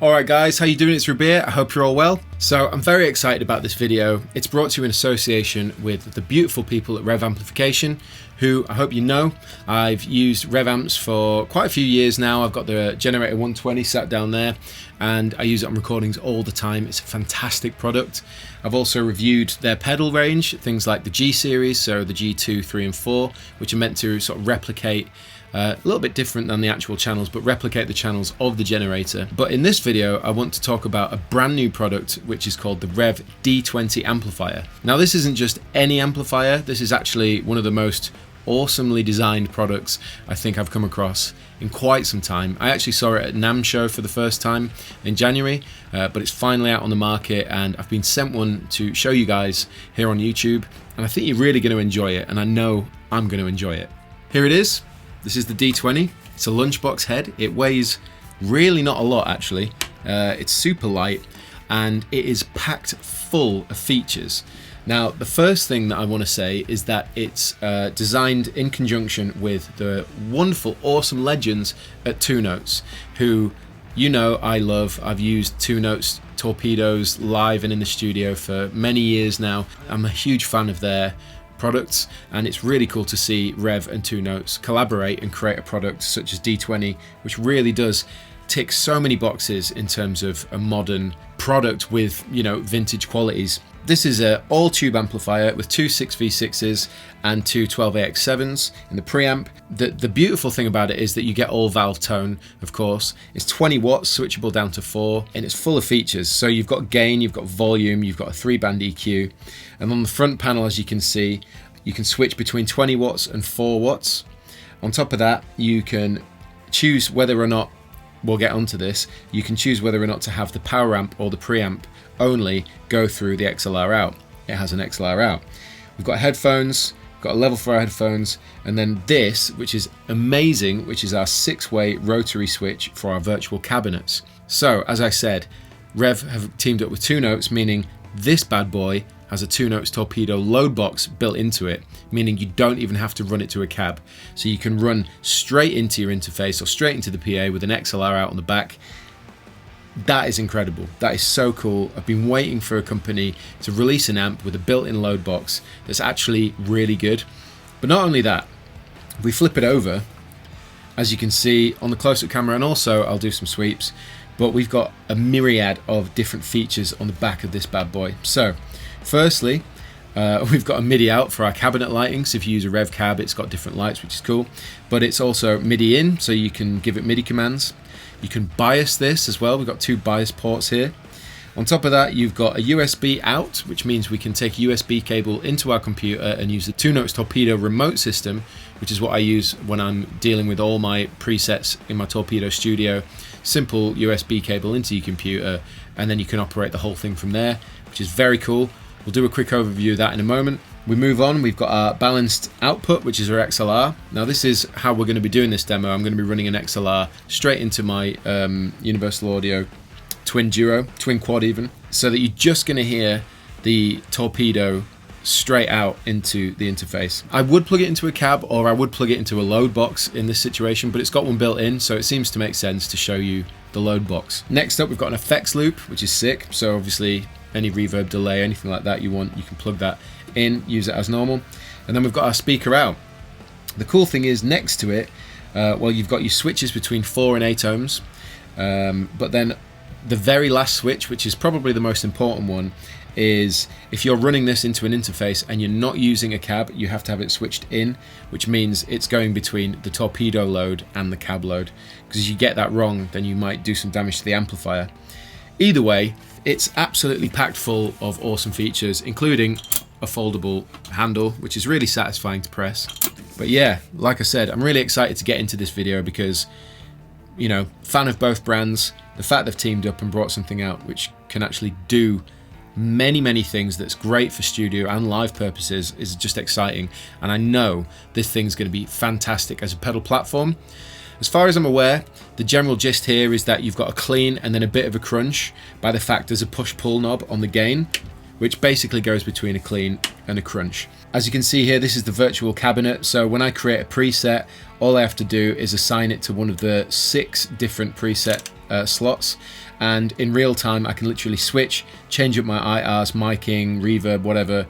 Alright guys, how you doing? It's Rabea. I hope you're all well. So I'm very excited about this video. It's brought to you in association with the beautiful people at Revv Amplification, who I hope you know. I've used Revv amps for quite a few years now. I've got the Generator 120 sat down there and I use it on recordings all the time. It's a fantastic product. I've also reviewed their pedal range, things like the G series, so the G2, 3 and 4, which are meant to sort of replicate a little bit different than the actual channels, but replicate the channels of the generator. But in this video, I want to talk about a brand new product, which is called the Revv D20 amplifier. Now, this isn't just any amplifier. This is actually one of the most awesomely designed products I think I've come across in quite some time. I actually saw it at NAMM show for the first time in January, but it's finally out on the market and I've been sent one to show you guys here on YouTube, and I think you're really going to enjoy it, and I know I'm going to enjoy it. Here it is. This is the D20. It's a lunchbox head. It weighs really not a lot actually. It's super light and it is packed full of features. Now, the first thing that I want to say is that it's designed in conjunction with the wonderful, awesome legends at Two Notes, who you know I love. I've used Two Notes torpedoes live and in the studio for many years now. I'm a huge fan of their products, and it's really cool to see Revv and Two Notes collaborate and create a product such as D20, which really does tick so many boxes in terms of a modern product with, you know, vintage qualities. This is an all tube amplifier with two 6v6s and two 12AX7s in the preamp. The beautiful thing about it is that you get all valve tone, of course. It's 20 watts, switchable down to 4, and it's full of features. So you've got gain, you've got volume, you've got a 3-band EQ, and on the front panel, as you can see, you can switch between 20 watts and 4 watts. On top of that, you can choose whether or not, we'll get onto this, you can choose whether or not to have the power amp or the preamp only go through the XLR out. It has an XLR out. We've got headphones, got a level for our headphones, and then this, which is amazing, which is our 6-way rotary switch for our virtual cabinets. So, as I said, Revv have teamed up with Two Notes, meaning this bad boy has a Two Notes Torpedo load box built into it, meaning you don't even have to run it to a cab. So you can run straight into your interface or straight into the PA with an XLR out on the back. That is incredible. That is so cool. I've been waiting for a company to release an amp with a built-in load box that's actually really good. But not only that, if we flip it over, as you can see on the close-up camera, and also I'll do some sweeps, but we've got a myriad of different features on the back of this bad boy. So firstly, we've got a MIDI out for our cabinet lighting. So if you use a Revv cab, it's got different lights, which is cool. But it's also MIDI in, so you can give it MIDI commands. You can bias this as well. We've got 2 bias ports here. On top of that, you've got a USB out, which means we can take a USB cable into our computer and use the Two Notes Torpedo Remote system, which is what I use when I'm dealing with all my presets in my Torpedo studio. Simple USB cable into your computer, and then you can operate the whole thing from there, which is very cool. We'll do a quick overview of that in a moment. We move on, we've got our balanced output, which is our XLR. Now this is how we're going to be doing this demo. I'm going to be running an XLR straight into my Universal Audio Twin Duo, Twin Quad even, so that you're just going to hear the Torpedo straight out into the interface. I would plug it into a cab, or I would plug it into a load box in this situation, but it's got one built in, so it seems to make sense to show you the load box. Next up, we've got an effects loop, which is sick. So obviously any reverb, delay, anything like that you want, you can plug that in, use it as normal. And then we've got our speaker out. The cool thing is, next to it, well, you've got your switches between 4 and 8 ohms, but then the very last switch, which is probably the most important one, is if you're running this into an interface and you're not using a cab, you have to have it switched in, which means it's going between the Torpedo load and the cab load, because if you get that wrong, then you might do some damage to the amplifier. Either way, it's absolutely packed full of awesome features, including a foldable handle, which is really satisfying to press. But yeah, like I said, I'm really excited to get into this video because, you know, fan of both brands. The fact they've teamed up and brought something out which can actually do many things that's great for studio and live purposes is just exciting, and I know this thing's going to be fantastic as a pedal platform. As far as I'm aware, the general gist here is that you've got a clean and then a bit of a crunch by the fact there's a push-pull knob on the gain, which basically goes between a clean and a crunch. As you can see here, this is the virtual cabinet, so when I create a preset, all I have to do is assign it to one of the 6 different preset slots, and in real time I can literally switch, change up my IRs, miking, reverb, whatever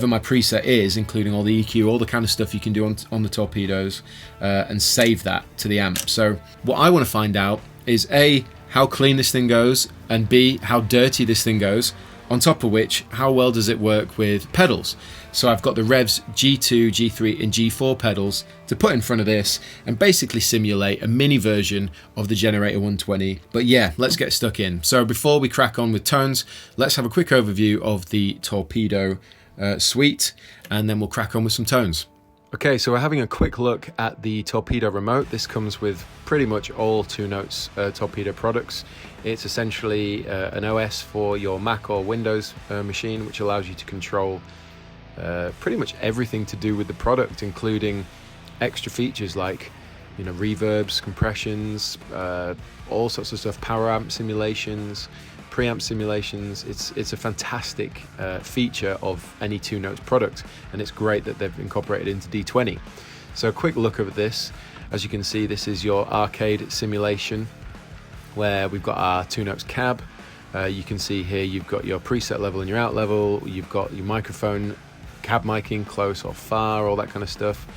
my preset is, including all the EQ, all the kind of stuff you can do on the Torpedoes, and save that to the amp. So what I want to find out is A, how clean this thing goes, and B, how dirty this thing goes. On top of which, how well does it work with pedals? So I've got the Revv's G2, G3 and G4 pedals to put in front of this and basically simulate a mini version of the Generator 120. But yeah, let's get stuck in. So before we crack on with tones, let's have a quick overview of the Torpedo Suite, and then we'll crack on with some tones. Okay, so we're having a quick look at the Torpedo Remote. This comes with pretty much all 2 Notes Torpedo products. It's essentially an OS for your Mac or Windows machine, which allows you to control pretty much everything to do with the product, including extra features like, you know, reverbs, compressions, all sorts of stuff, power amp simulations, preamp simulations. It's a fantastic feature of any 2 Notes product, and it's great that they've incorporated into D20. So a quick look at this. As you can see, this is your arcade simulation where we've got our 2 Notes cab. You can see here you've got your preset level and your out level, you've got your microphone, cab miking, close or far, all that kind of stuff.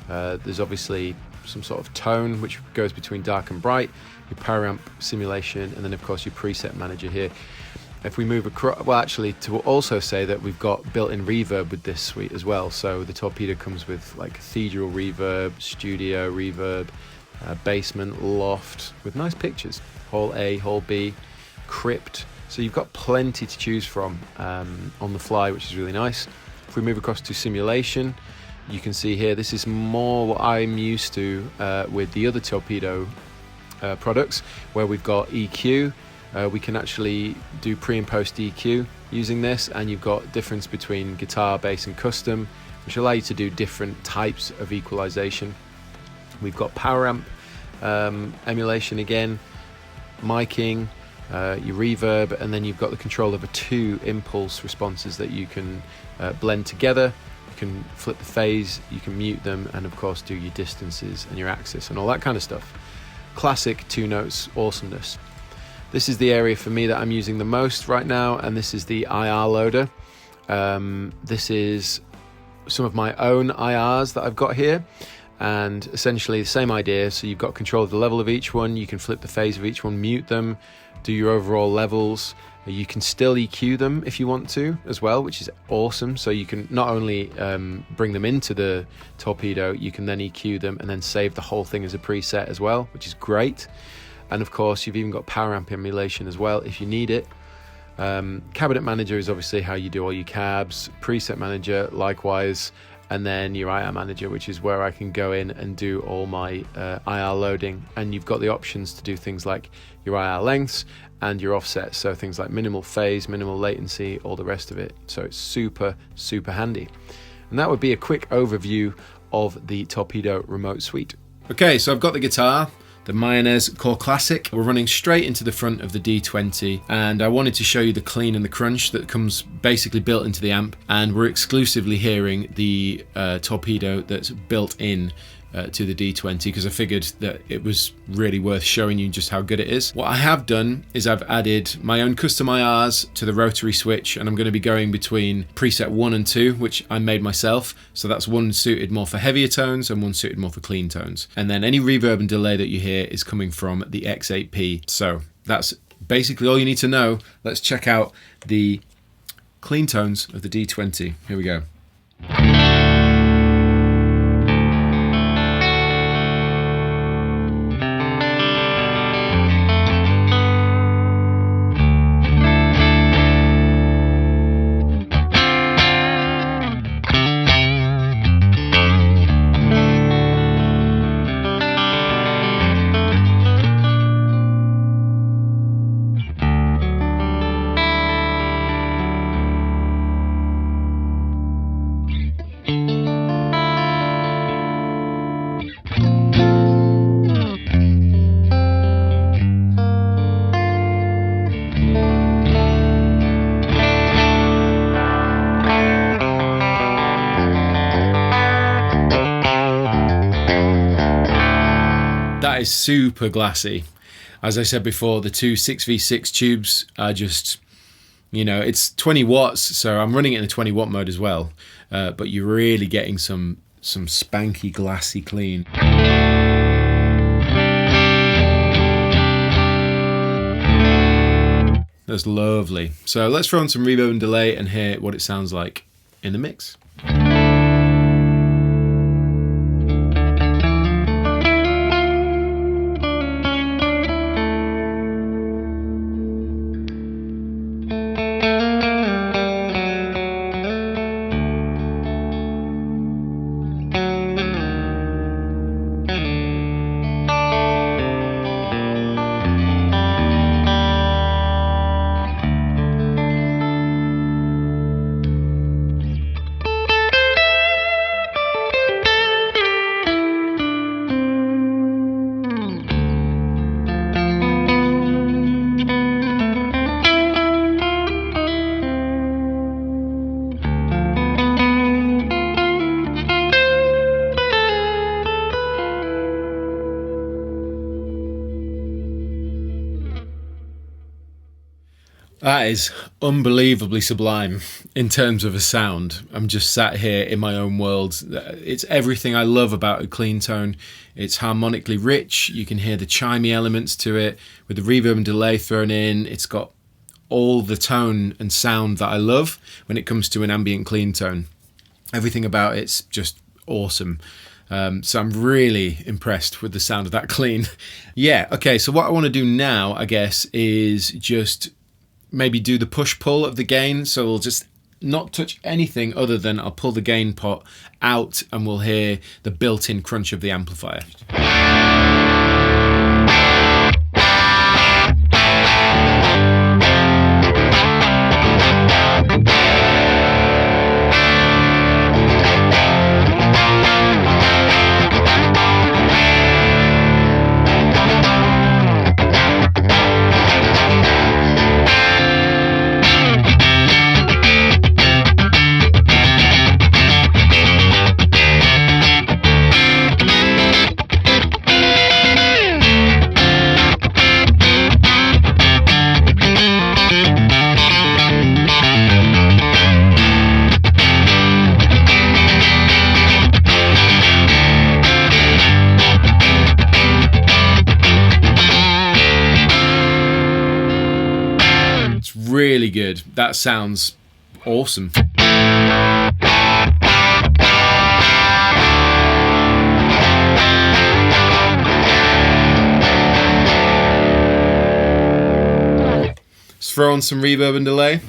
There's obviously some sort of tone which goes between dark and bright, your power amp simulation, and then of course your preset manager here. If we move across, well, actually to also say that we've got built-in reverb with this suite as well. So the Torpedo comes with like cathedral reverb, studio reverb, basement, loft, with nice pictures, hall A, hall B, crypt. So you've got plenty to choose from on the fly, which is really nice. If we move across to simulation, you can see here, this is more what I'm used to with the other Torpedo products, where we've got EQ. We can actually do pre and post EQ using this, and you've got difference between guitar, bass and custom, which allow you to do different types of equalization. We've got power amp emulation again, miking, your reverb, and then you've got the control over 2 impulse responses that you can blend together. You can flip the phase, you can mute them, and of course do your distances and your axis and all that kind of stuff. Classic 2 Notes awesomeness. This is the area for me that I'm using the most right now, and this is the IR loader. This is some of my own IRs that I've got here, and essentially the same idea. So you've got control of the level of each one, you can flip the phase of each one, mute them, do your overall levels. You can still EQ them if you want to as well, which is awesome. So you can not only bring them into the Torpedo, you can then EQ them and then save the whole thing as a preset as well, which is great. And of course, you've even got power amp emulation as well if you need it. Cabinet manager is obviously how you do all your cabs. Preset manager, likewise. And then your IR manager, which is where I can go in and do all my IR loading. And you've got the options to do things like your IR lengths and your offsets. So things like minimal phase, minimal latency, all the rest of it. So it's super, super handy. And that would be a quick overview of the Torpedo Remote Suite. Okay, so I've got the guitar, the Mayonnaise Core Classic. We're running straight into the front of the D20, and I wanted to show you the clean and the crunch that comes basically built into the amp, and we're exclusively hearing the Torpedo that's built in to the D20 because I figured that it was really worth showing you just how good it is. What I have done is I've added my own custom IRs to the rotary switch, and I'm going to be going between preset 1 and 2, which I made myself. So that's one suited more for heavier tones and one suited more for clean tones. And then any reverb and delay that you hear is coming from the X8P. So that's basically all you need to know. Let's check out the clean tones of the D20. Here we go. That is super glassy. As I said before, the two 6v6 tubes are just, you know, it's 20 watts, so I'm running it in the 20 watt mode as well, but you're really getting some spanky, glassy clean. That's lovely. So let's throw on some reverb and delay and hear what it sounds like in the mix. That is unbelievably sublime in terms of a sound. I'm just sat here in my own world. It's everything I love about a clean tone. It's harmonically rich. You can hear the chimey elements to it with the reverb and delay thrown in. It's got all the tone and sound that I love when it comes to an ambient clean tone. Everything about it's just awesome. So I'm really impressed with the sound of that clean. Yeah, okay, so what I want to do now, I guess, is just maybe do the push-pull of the gain. So we'll just not touch anything other than I'll pull the gain pot out and we'll hear the built-in crunch of the amplifier. Really good. That sounds awesome. Let's throw on some reverb and delay.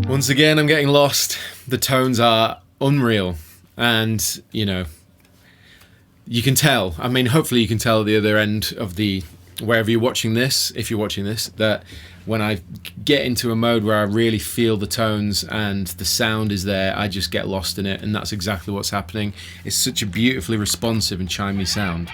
Once again, I'm getting lost. The tones are unreal, and you know, you can tell. I mean, hopefully you can tell at the other end of the, wherever you're watching this, if you're watching this, that when I get into a mode where I really feel the tones and the sound is there, I just get lost in it, and that's exactly what's happening. It's such a beautifully responsive and chimey sound.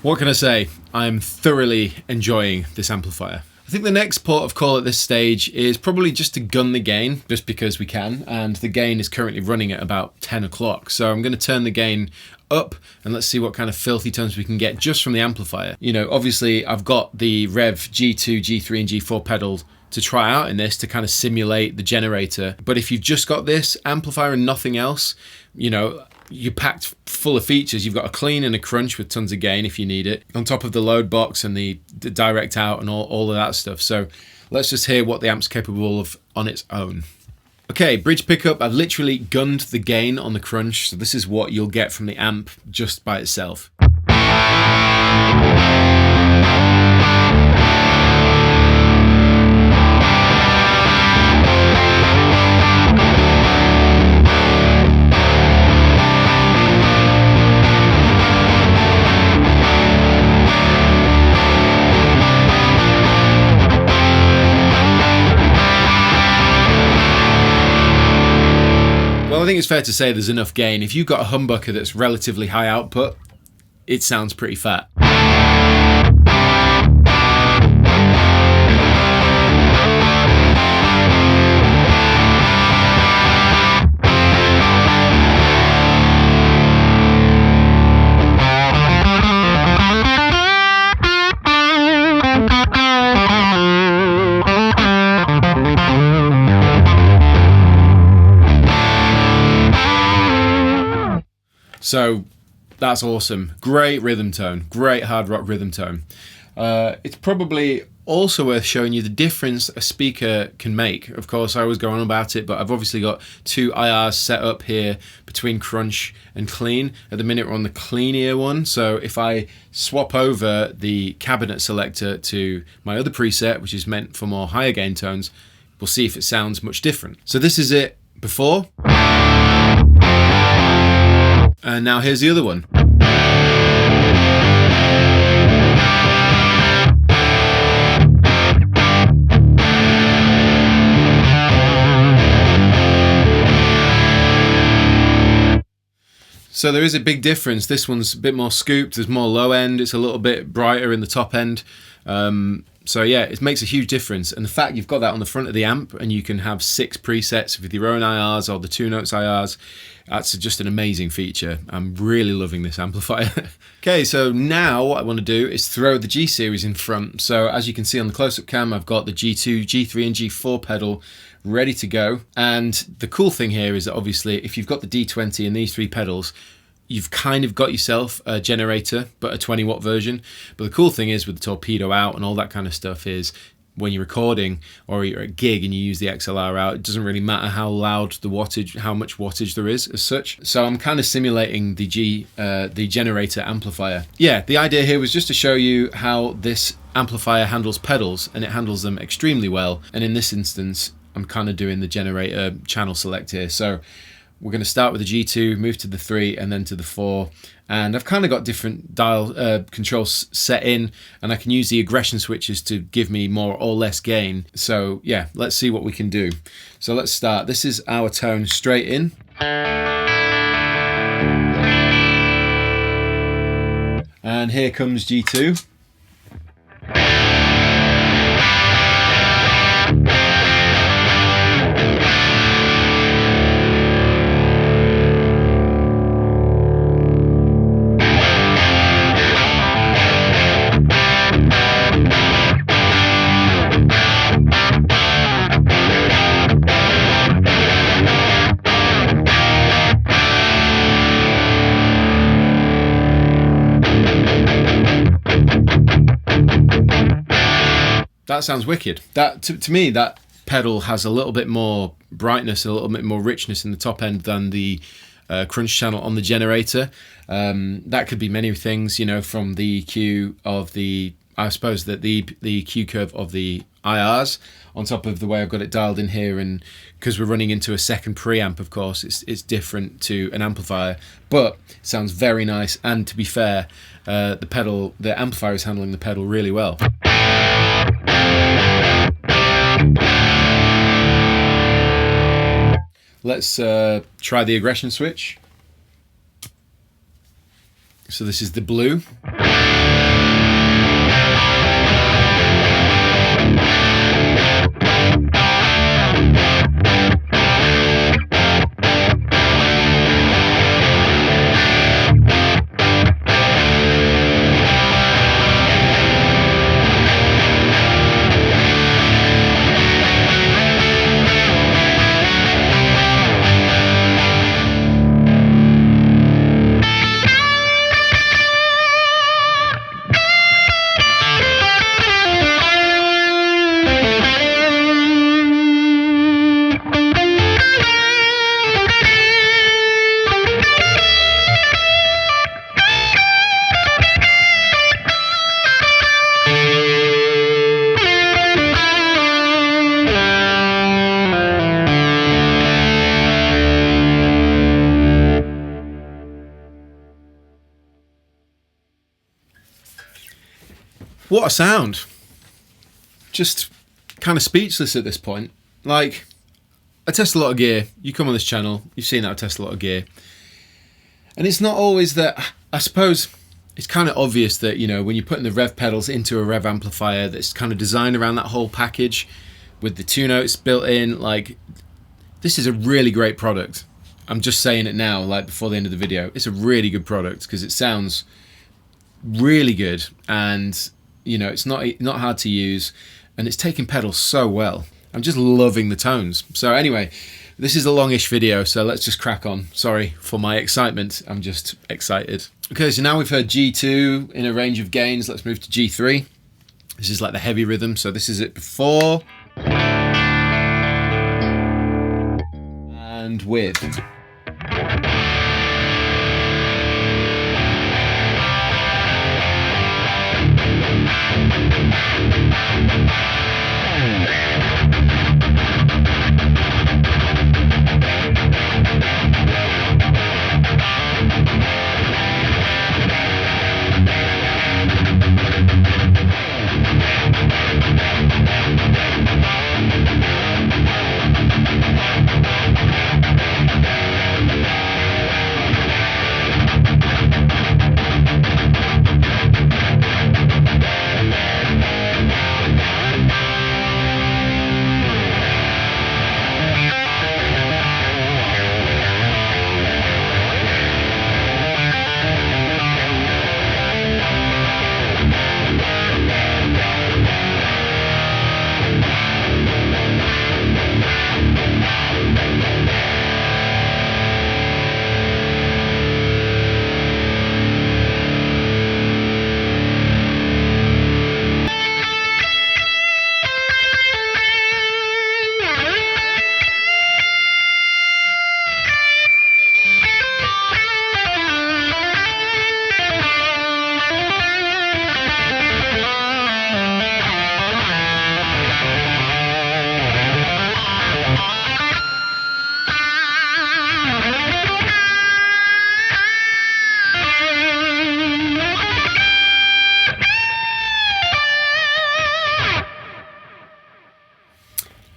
What can I say? I'm thoroughly enjoying this amplifier. I think the next port of call at this stage is probably just to gun the gain, just because we can, and the gain is currently running at about 10 o'clock. So I'm going to turn the gain up and let's see what kind of filthy tones we can get just from the amplifier. You know, obviously I've got the Revv G2, G3 and G4 pedals to try out in this to kind of simulate the generator. But if you've just got this amplifier and nothing else, you know, you're packed full of features. You've got a clean and a crunch with tons of gain if you need it, on top of the load box and the direct out and all of that stuff. So let's just hear what the amp's capable of on its own. Okay, bridge pickup, I've literally gunned the gain on the crunch, so this is what you'll get from the amp just by itself. I think it's fair to say there's enough gain. If you've got a humbucker that's relatively high output, it sounds pretty fat. So that's awesome. Great rhythm tone, great hard rock rhythm tone. It's probably also worth showing you the difference a speaker can make. Of course, I always go on about it, but I've obviously got two IRs set up here between crunch and clean. At the minute we're on the clean ear one, so if I swap over the cabinet selector to my other preset, which is meant for more higher gain tones, we'll see if it sounds much different. So this is it before. And now here's the other one. So there is a big difference. This one's a bit more scooped, there's more low end, it's a little bit brighter in the top end. So yeah, it makes a huge difference. And the fact you've got that on the front of the amp and you can have 6 presets with your own IRs or the 2 notes IRs, that's just an amazing feature. I'm really loving this amplifier. Okay, so now what I want to do is throw the G series in front. So as you can see on the close-up cam, I've got the G2, G3 and G4 pedal ready to go. And the cool thing here is that obviously if you've got the D20 and these 3 pedals, you've kind of got yourself a generator, but a 20 watt version. But the cool thing is with the torpedo out and all that kind of stuff is when you're recording or you're at a gig and you use the XLR out, it doesn't really matter how loud the wattage, how much wattage there is as such. So I'm kind of simulating the generator amplifier. Yeah, the idea here was just to show you how this amplifier handles pedals, and it handles them extremely well. And in this instance, I'm kind of doing the generator channel select here. So we're going to start with the G2, move to the 3 and then to the 4. And I've kind of got different dial controls set in, and I can use the aggression switches to give me more or less gain. So yeah, let's see what we can do. So let's start. This is our tone straight in. And here comes G2. That sounds wicked. That to me, that pedal has a little bit more brightness, a little bit more richness in the top end than the crunch channel on the generator. That could be many things, you know, from the EQ of the, I suppose that the EQ curve of the IRs on top of the way I've got it dialed in here, and because we're running into a second preamp, of course, it's different to an amplifier, but it sounds very nice. And to be fair, the amplifier is handling the pedal really well. Let's try the aggression switch. So this is the blue. What a sound. Just kind of speechless at this point. Like, I test a lot of gear. You come on this channel, you've seen that I test a lot of gear. And it's not always that, I suppose it's kind of obvious that, you know, when you're putting the Revv pedals into a Revv amplifier that's kind of designed around that whole package with the two notes built in, like, this is a really great product. I'm just saying it now, like before the end of the video. It's a really good product because it sounds really good, and you know, it's not hard to use, and it's taking pedals so well. I'm just loving the tones. So anyway, this is a longish video, so let's just crack on. Sorry for my excitement, I'm just excited. Okay, so now we've heard G2 in a range of gains. Let's move to G3. This is like the heavy rhythm, so this is it before and with.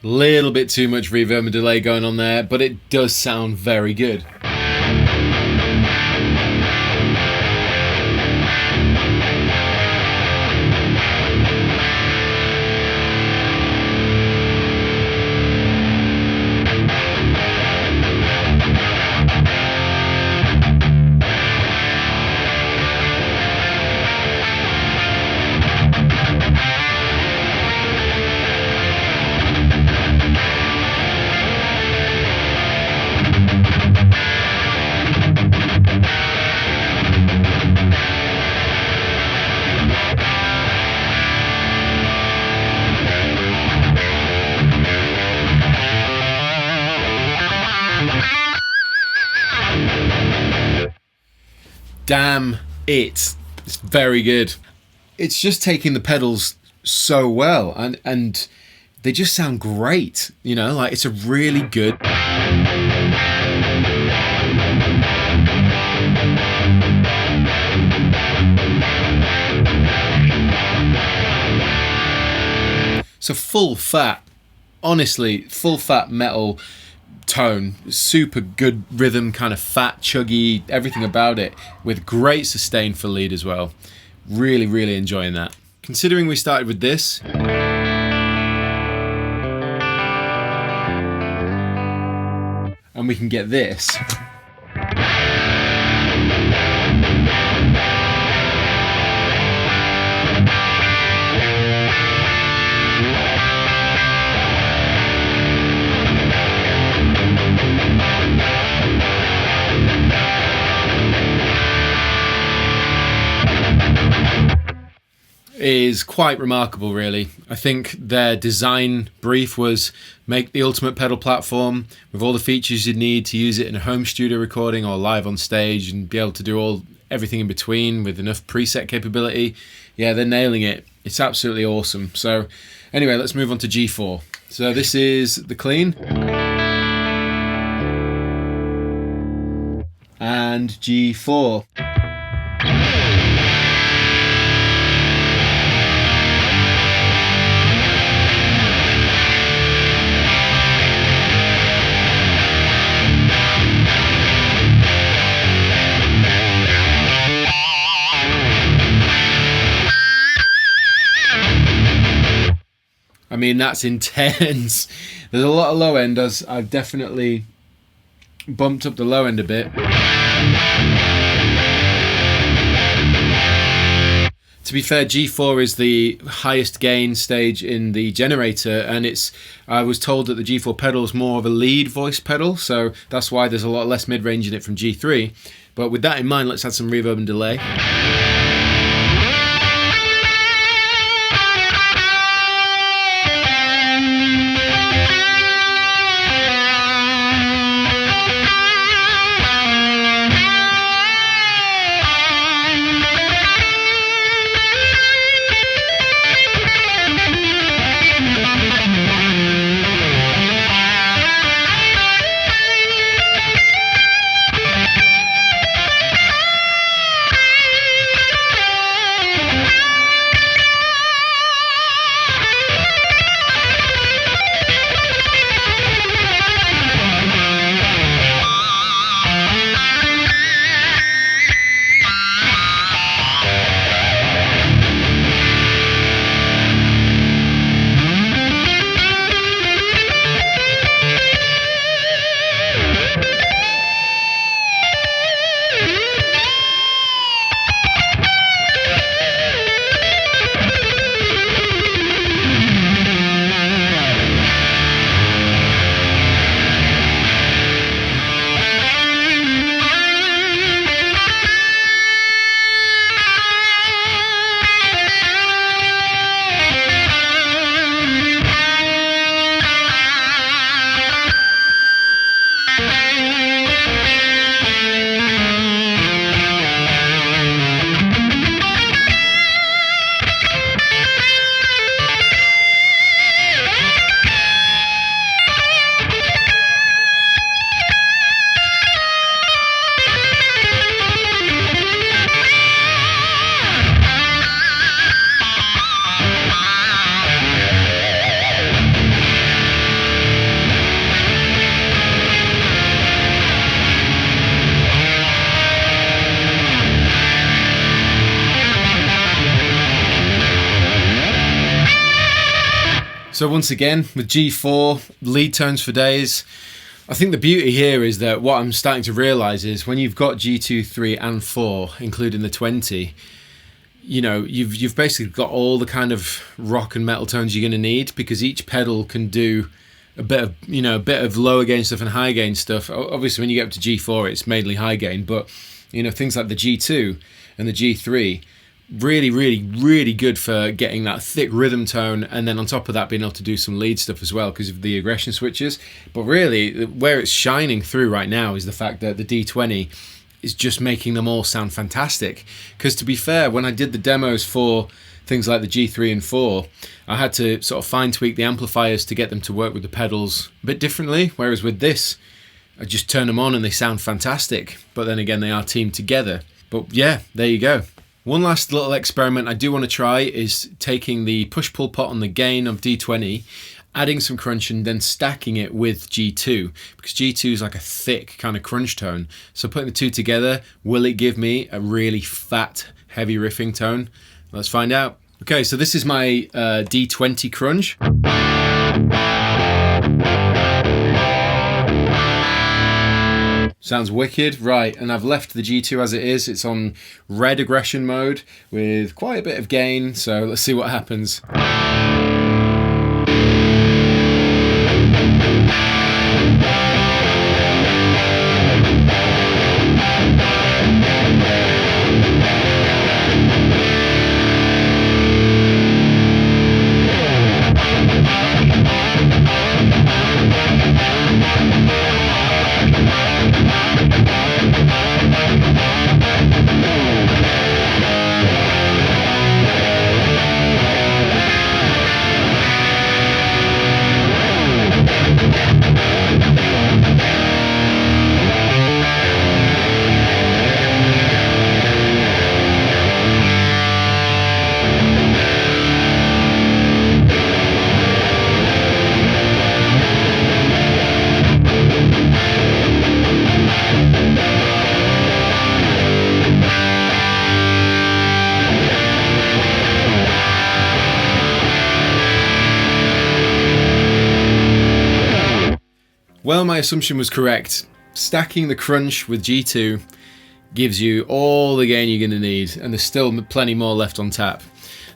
Little bit too much reverb and delay going on there, but it does sound very good. damn it. It's very good. It's just taking the pedals so well, and they just sound great, you know, like it's a really good. So full fat, honestly, full fat metal tone, super good rhythm, kind of fat, chuggy, everything about it, with great sustain for lead as well. Really, really enjoying that. Considering we started with this, and we can get this. Is quite remarkable, really. I think their design brief was make the ultimate pedal platform with all the features you need to use it in a home studio recording or live on stage, and be able to do everything in between with enough preset capability. Yeah, they're nailing it. It's absolutely awesome. So anyway, let's move on to G4. So this is the clean and G4. I mean, that's intense. There's a lot of low end, as I've definitely bumped up the low end a bit. To be fair, G4 is the highest gain stage in the generator, and I was told that the G4 pedal is more of a lead voice pedal, so that's why there's a lot less mid-range in it from G3. But with that in mind, let's add some reverb and delay. So once again, with G4, lead tones for days. I think the beauty here is that what I'm starting to realise is when you've got G2, 3 and 4, including the 20, you know, you've basically got all the kind of rock and metal tones you're going to need, because each pedal can do a bit of, you know, a bit of lower gain stuff and high gain stuff. Obviously when you get up to G4 it's mainly high gain, but you know, things like the G2 and the G3, really good for getting that thick rhythm tone, and then on top of that being able to do some lead stuff as well because of the aggression switches. But really where it's shining through right now is the fact that the D20 is just making them all sound fantastic. Because to be fair, when I did the demos for things like the G3 and 4, I had to sort of fine tweak the amplifiers to get them to work with the pedals a bit differently, whereas with this, I just turn them on and they sound fantastic. But then again, they are teamed together. But yeah, there you go. One last little experiment I do want to try is taking the push-pull pot on the gain of D20, adding some crunch and then stacking it with G2, because G2 is like a thick kind of crunch tone. So putting the two together, will it give me a really fat, heavy riffing tone? Let's find out. Okay, so this is my D20 crunch. Sounds wicked, right, and I've left the G2 as it is. It's on red aggression mode with quite a bit of gain, so let's see what happens. Well, my assumption was correct. Stacking the crunch with G2 gives you all the gain you're going to need, and there's still plenty more left on tap.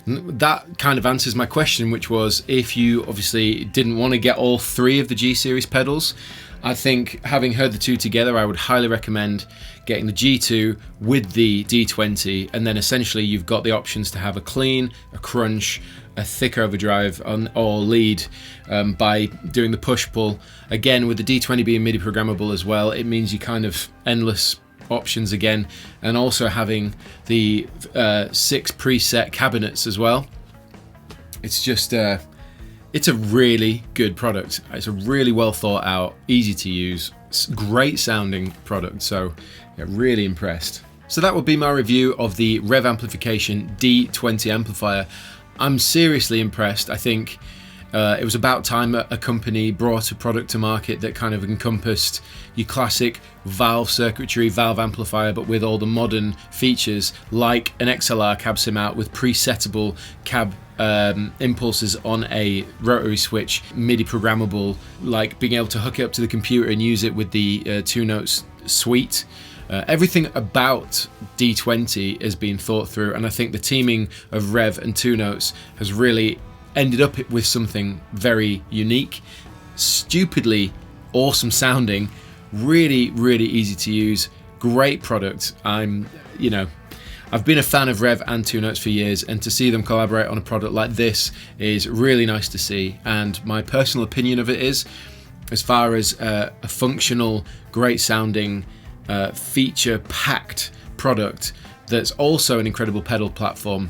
That kind of answers my question, which was if you obviously didn't want to get all three of the G series pedals, I think having heard the two together, I would highly recommend getting the G2 with the D20, and then essentially you've got the options to have a clean, a crunch, a thick overdrive or lead by doing the push-pull. Again, with the D20 being MIDI programmable as well, it means you kind of endless options again, and also having the 6 preset cabinets as well. It's just it's a really good product. It's a really well thought out, easy to use, great sounding product, so yeah, really impressed. So that would be my review of the Revv Amplification D20 amplifier. I'm seriously impressed. I think it was about time a company brought a product to market that kind of encompassed your classic valve circuitry, valve amplifier, but with all the modern features like an XLR cab sim out with presettable cab impulses on a rotary switch, MIDI programmable, like being able to hook it up to the computer and use it with the 2 Notes suite. Everything about D20 is being thought through, and I think the teaming of Revv and 2 Notes has really ended up with something very unique, stupidly awesome sounding, really, really easy to use, great product. I've been a fan of Revv and 2 Notes for years, and to see them collaborate on a product like this is really nice to see. And my personal opinion of it is, as far as a functional, great sounding, feature-packed product that's also an incredible pedal platform,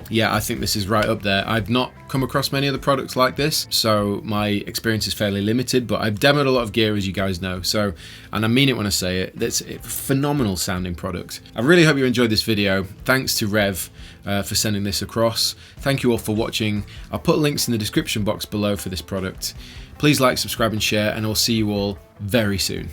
yeah, I think this is right up there. I've not come across many other products like this, so my experience is fairly limited, but I've demoed a lot of gear, as you guys know, so, and I mean it when I say it, that's a phenomenal sounding product. I really hope you enjoyed this video. Thanks to Revv for sending this across. Thank you all for watching. I'll put links in the description box below for this product. Please like, subscribe and share, and I'll see you all very soon.